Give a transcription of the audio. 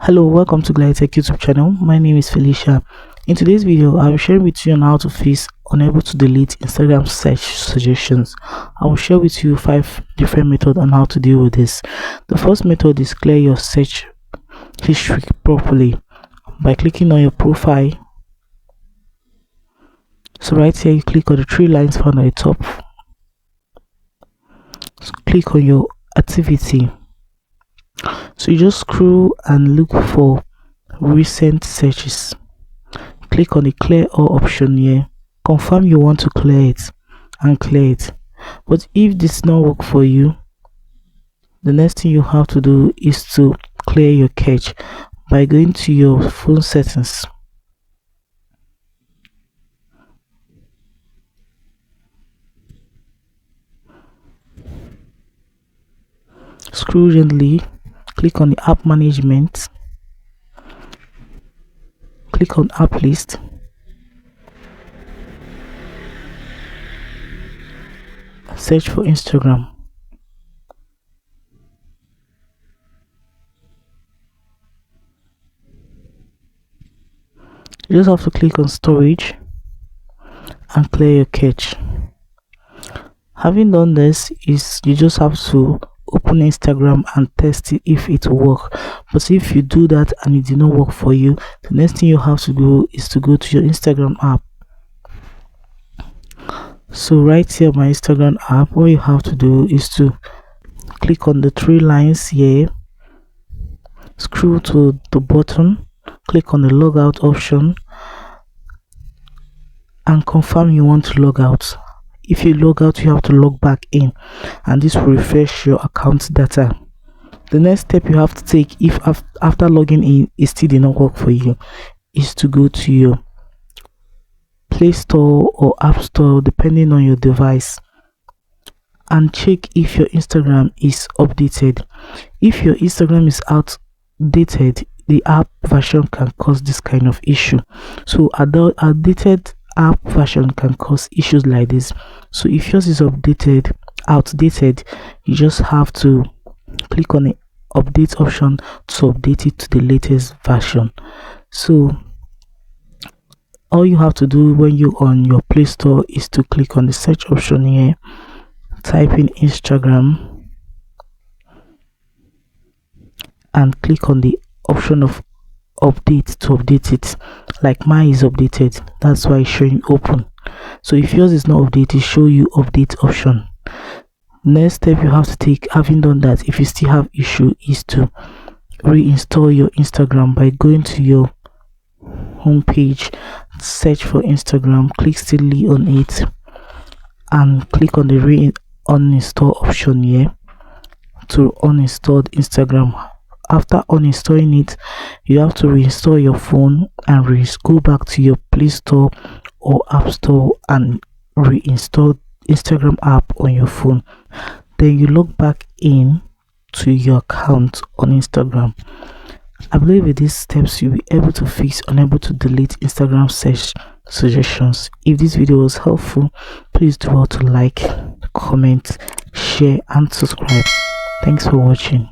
Hello, welcome to Glitech YouTube channel. My name is Felicia. In today's video, I will share with you on how to fix unable to delete Instagram search suggestions. I will share with you 5 different methods on how to deal with this. The first method is clear your search history properly by clicking on your profile. So right here, you click on the 3 lines found at the top. So click on your activity. So you just scroll and look for recent searches. Click on the clear all option here. Confirm you want to clear it and clear it. But if this not work for you, the next thing you have to do is to clear your cache by going to your phone settings. Scroll gently, click on the app management, click on app list, search for Instagram. You just have to click on storage and clear your cache. Having done this, you just have to open Instagram and test it if it will work. But if you do that and it did not work for you, the next thing you have to do is to go to your Instagram app. So right here, my Instagram app, what you have to do is to click on the 3 lines here, scroll to the bottom, click on the logout option and confirm you want to log out. If you log out, you have to log back in, and this will refresh your account data. The next step you have to take, if after logging in it still did not work for you, is to go to your Play Store or App Store depending on your device and check if your Instagram is updated. If your Instagram is outdated, the app version can cause this kind of issue. So outdated app version can cause issues like this. So if yours is outdated, you just have to click on the update option to update it to the latest version. So all you have to do when you're on your Play Store is to click on the search option here, type in Instagram and click on the option of update to update it. Like mine is updated, that's why it's showing open. So if yours is not updated, show you update option. Next step you have to take, having done that, if you still have issue, is to reinstall your Instagram by going to your home page, search for Instagram, click steadily on it and click on the uninstall option here to uninstall Instagram. After uninstalling it, you have to reinstall your phone and go back to your Play Store or App Store and reinstall Instagram app on your phone. Then you log back in to your account on Instagram. I believe with these steps you'll be able to fix unable to delete Instagram search suggestions. If this video was helpful, please do well to like, comment, share and subscribe. Thanks for watching.